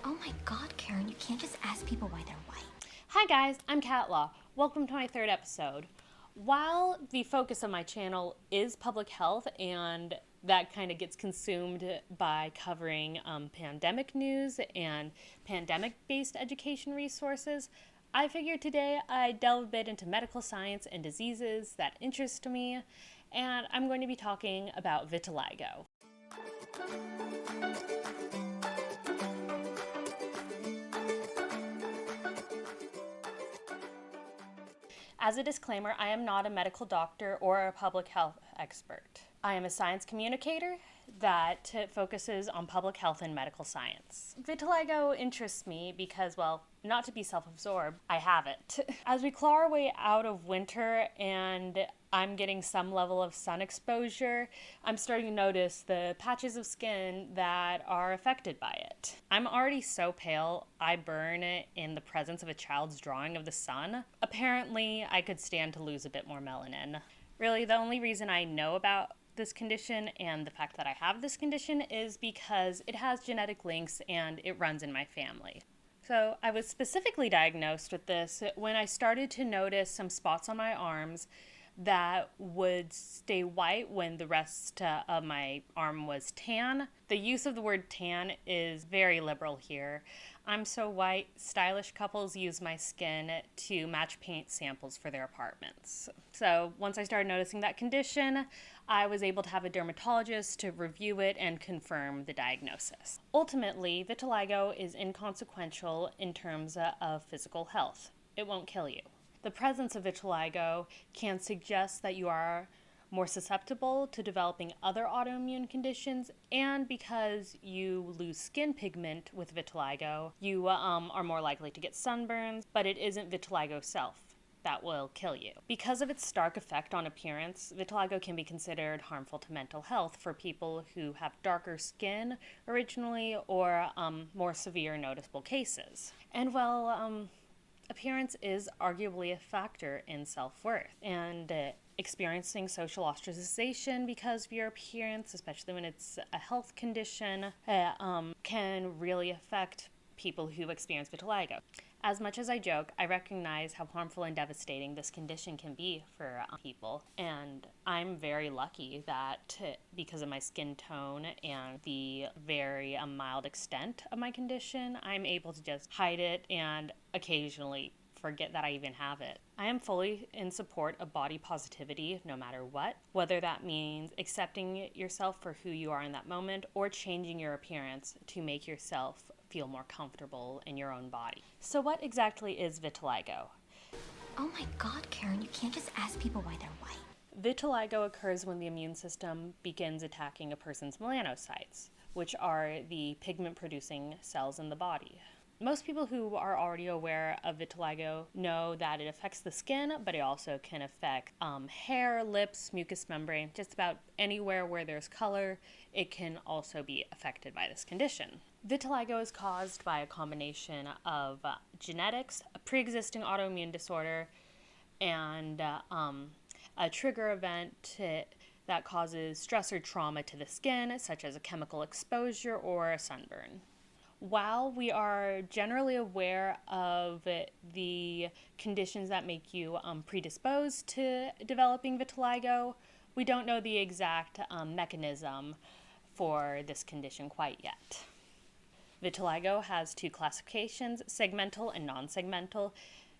Oh my god, Karen, you can't just ask people why they're white. Hi guys, I'm Katla. Welcome to my third episode. While the focus of my channel is public health and that kind of gets consumed by covering pandemic news and pandemic-based education resources, I figured today I'd delve a bit into medical science and diseases that interest me, and I'm going to be talking about vitiligo. As a disclaimer, I am not a medical doctor or a public health expert. I am a science communicator that focuses on public health and medical science. Vitiligo interests me because, well, not to be self-absorbed, I have it. As we claw our way out of winter and I'm getting some level of sun exposure, I'm starting to notice the patches of skin that are affected by it. I'm already so pale, I burn in the presence of a child's drawing of the sun. Apparently, I could stand to lose a bit more melanin. Really, the only reason I know about this condition and the fact that I have this condition is because it has genetic links and it runs in my family. So I was specifically diagnosed with this when I started to notice some spots on my arms that would stay white when the rest of my arm was tan. The use of the word tan is very liberal here. I'm so white, stylish couples use my skin to match paint samples for their apartments. So once I started noticing that condition, I was able to have a dermatologist to review it and confirm the diagnosis. Ultimately, vitiligo is inconsequential in terms of physical health. It won't kill you. The presence of vitiligo can suggest that you are more susceptible to developing other autoimmune conditions, and because you lose skin pigment with vitiligo, you are more likely to get sunburns, but it isn't vitiligo self that will kill you. Because of its stark effect on appearance, vitiligo can be considered harmful to mental health for people who have darker skin originally or more severe noticeable cases. And well, appearance is arguably a factor in self-worth, and experiencing social ostracization because of your appearance, especially when it's a health condition, can really affect people who experience vitiligo. As much as I joke, I recognize how harmful and devastating this condition can be for people, and I'm very lucky that because of my skin tone and the very mild extent of my condition, I'm able to just hide it and occasionally forget that I even have it. I am fully in support of body positivity no matter what, whether that means accepting yourself for who you are in that moment or changing your appearance to make yourself feel more comfortable in your own body. So what exactly is vitiligo? Oh my god, Karen, you can't just ask people why they're white. Vitiligo occurs when the immune system begins attacking a person's melanocytes, which are the pigment-producing cells in the body. Most people who are already aware of vitiligo know that it affects the skin, but it also can affect hair, lips, mucous membrane, just about anywhere where there's color, it can also be affected by this condition. Vitiligo is caused by a combination of genetics, a pre-existing autoimmune disorder, and a trigger event that causes stress or trauma to the skin, such as a chemical exposure or a sunburn. While we are generally aware of the conditions that make you predisposed to developing vitiligo, we don't know the exact mechanism for this condition quite yet. Vitiligo has two classifications, segmental and non-segmental.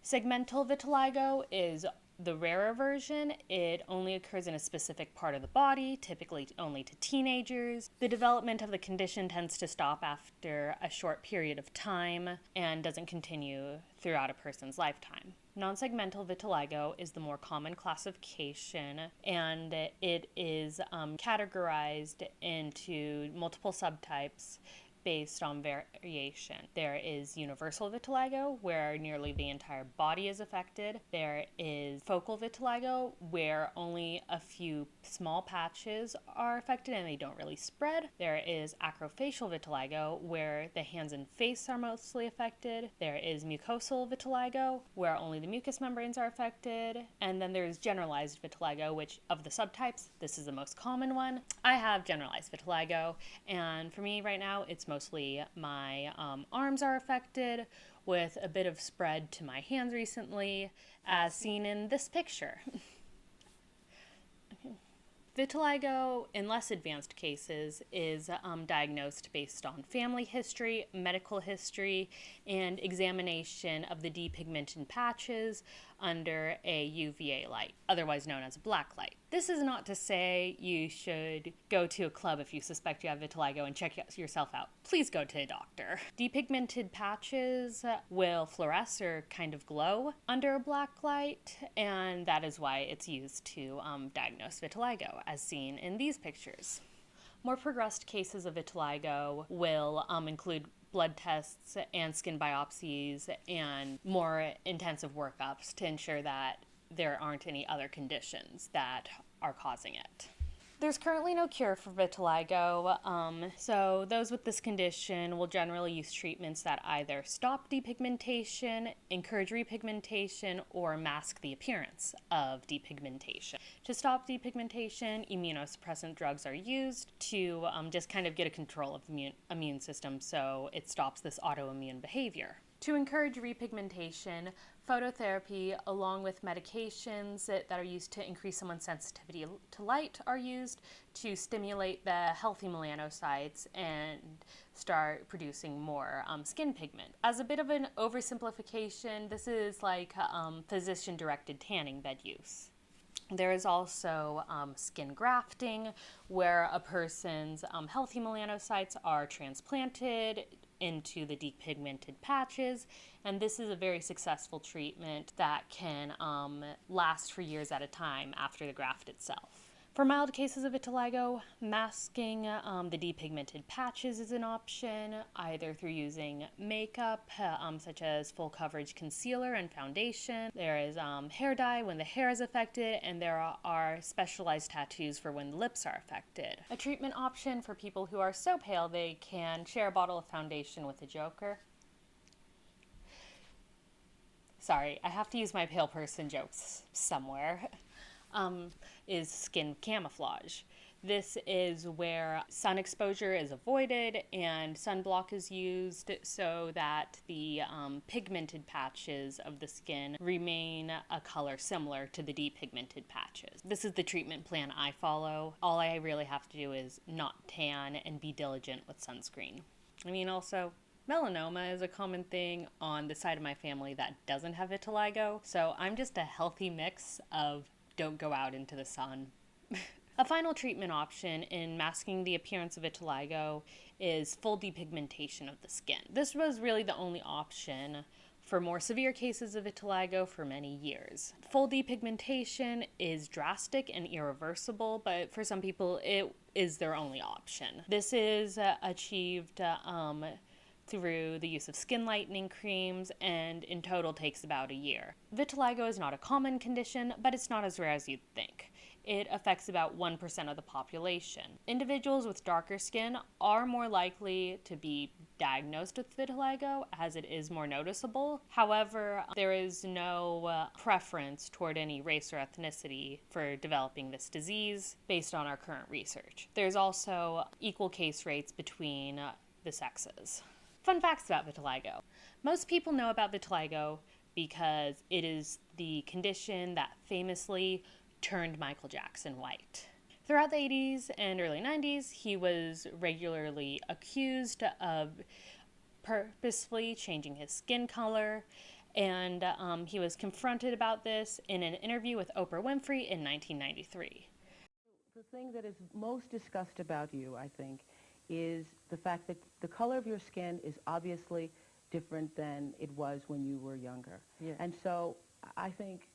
Segmental vitiligo is the rarer version. It only occurs in a specific part of the body, typically only to teenagers. The development of the condition tends to stop after a short period of time and doesn't continue throughout a person's lifetime. Non-segmental vitiligo is the more common classification, and it is categorized into multiple subtypes based on variation. There is universal vitiligo, where nearly the entire body is affected. There is focal vitiligo, where only a few small patches are affected and they don't really spread. There is acrofacial vitiligo, where the hands and face are mostly affected. There is mucosal vitiligo, where only the mucous membranes are affected. And then there's generalized vitiligo, which of the subtypes, this is the most common one. I have generalized vitiligo, and for me right now, it's mostly my arms are affected, with a bit of spread to my hands recently, as seen in this picture. Vitiligo, in less advanced cases, is diagnosed based on family history, medical history, and examination of the depigmented patches under a UVA light, otherwise known as a black light. This is not to say you should go to a club if you suspect you have vitiligo and check yourself out. Please go to a doctor. Depigmented patches will fluoresce or kind of glow under a black light, and that is why it's used to diagnose vitiligo, as seen in these pictures. More progressed cases of vitiligo will include blood tests and skin biopsies and more intensive workups to ensure that there aren't any other conditions that are causing it. There's currently no cure for vitiligo, so those with this condition will generally use treatments that either stop depigmentation, encourage repigmentation, or mask the appearance of depigmentation. To stop depigmentation, immunosuppressant drugs are used to just kind of get a control of the immune system so it stops this autoimmune behavior. To encourage repigmentation, phototherapy along with medications that are used to increase someone's sensitivity to light are used to stimulate the healthy melanocytes and start producing more skin pigment. As a bit of an oversimplification, this is like physician-directed tanning bed use. There is also skin grafting, where a person's healthy melanocytes are transplanted into the depigmented patches, and this is a very successful treatment that can last for years at a time after the graft itself. For mild cases of vitiligo, masking the depigmented patches is an option, either through using makeup, such as full coverage concealer and foundation. There is hair dye when the hair is affected, and there are specialized tattoos for when the lips are affected. A treatment option for people who are so pale they can share a bottle of foundation with a joker. Sorry, I have to use my pale person jokes somewhere. Is skin camouflage. This is where sun exposure is avoided and sunblock is used so that the pigmented patches of the skin remain a color similar to the depigmented patches. This is the treatment plan I follow. All I really have to do is not tan and be diligent with sunscreen. I mean, also, melanoma is a common thing on the side of my family that doesn't have vitiligo, so I'm just a healthy mix of don't go out into the sun. A final treatment option in masking the appearance of vitiligo is full depigmentation of the skin. This was really the only option for more severe cases of vitiligo for many years. Full depigmentation is drastic and irreversible, but for some people it is their only option. This is achieved through the use of skin lightening creams, and in total takes about a year. Vitiligo is not a common condition, but it's not as rare as you'd think. It affects about 1% of the population. Individuals with darker skin are more likely to be diagnosed with vitiligo, as it is more noticeable. However, there is no preference toward any race or ethnicity for developing this disease based on our current research. There's also equal case rates between the sexes. Fun facts about vitiligo. Most people know about vitiligo because it is the condition that famously turned Michael Jackson white. Throughout the 80s and early 90s, he was regularly accused of purposefully changing his skin color, and he was confronted about this in an interview with Oprah Winfrey in 1993. The thing that is most discussed about you, I think, is the fact that the color of your skin is obviously different than it was when you were younger. Yes. And so I think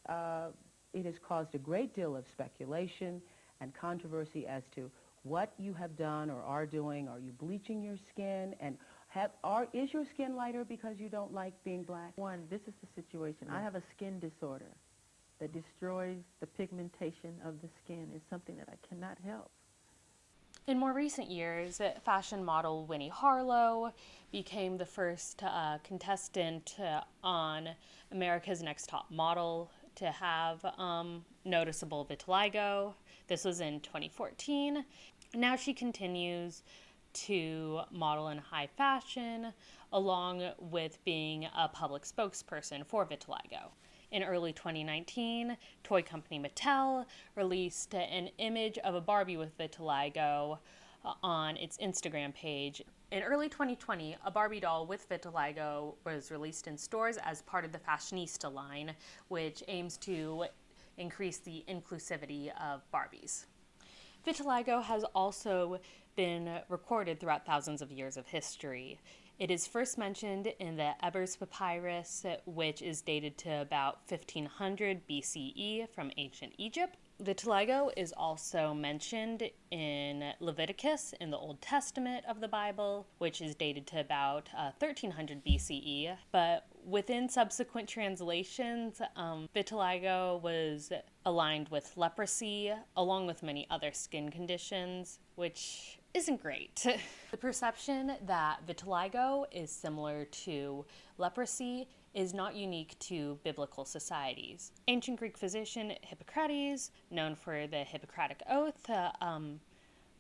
it has caused a great deal of speculation and controversy as to what you have done or are doing. Are you bleaching your skin? And is your skin lighter because you don't like being black? One, this is the situation. Yeah. I have a skin disorder that destroys the pigmentation of the skin. It's something that I cannot help. In more recent years, fashion model Winnie Harlow became the first contestant on America's Next Top Model to have noticeable vitiligo. This was in 2014. Now she continues to model in high fashion, along with being a public spokesperson for vitiligo. In early 2019, toy company Mattel released an image of a Barbie with vitiligo on its Instagram page. In early 2020, a Barbie doll with vitiligo was released in stores as part of the Fashionista line, which aims to increase the inclusivity of Barbies. Vitiligo has also been recorded throughout thousands of years of history. It is first mentioned in the Ebers Papyrus, which is dated to about 1500 BCE from ancient Egypt. Vitiligo is also mentioned in Leviticus in the Old Testament of the Bible, which is dated to about 1300 BCE. But within subsequent translations, vitiligo was aligned with leprosy, along with many other skin conditions, which isn't great. The perception that vitiligo is similar to leprosy is not unique to biblical societies. Ancient Greek physician Hippocrates, known for the Hippocratic Oath,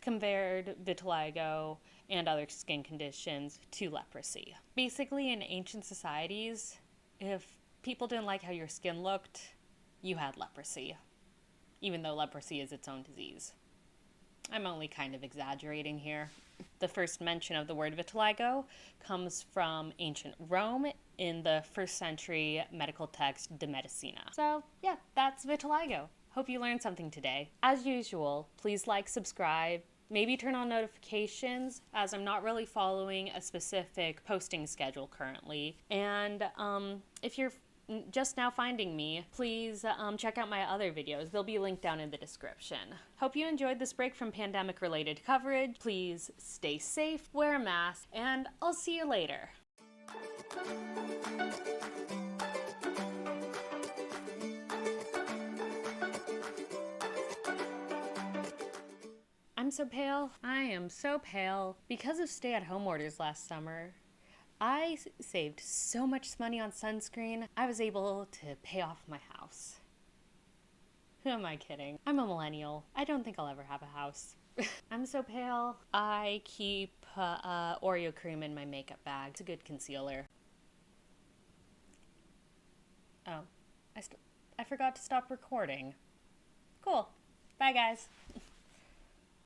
compared vitiligo and other skin conditions to leprosy. Basically, in ancient societies, if people didn't like how your skin looked, you had leprosy, even though leprosy is its own disease. I'm only kind of exaggerating here. The first mention of the word vitiligo comes from ancient Rome in the 1st century medical text De Medicina. So yeah, that's vitiligo. Hope you learned something today. As usual, please like, subscribe, maybe turn on notifications, as I'm not really following a specific posting schedule currently. And if you're just now finding me, please check out my other videos. They'll be linked down in the description. Hope you enjoyed this break from pandemic-related coverage. Please stay safe, wear a mask, and I'll see you later. I'm so pale. I am so pale. Because of stay-at-home orders last summer, I saved so much money on sunscreen, I was able to pay off my house. Who am I kidding? I'm a millennial. I don't think I'll ever have a house. I'm so pale. I keep Oreo cream in my makeup bag. It's a good concealer. Oh, I forgot to stop recording. Cool. Bye, guys.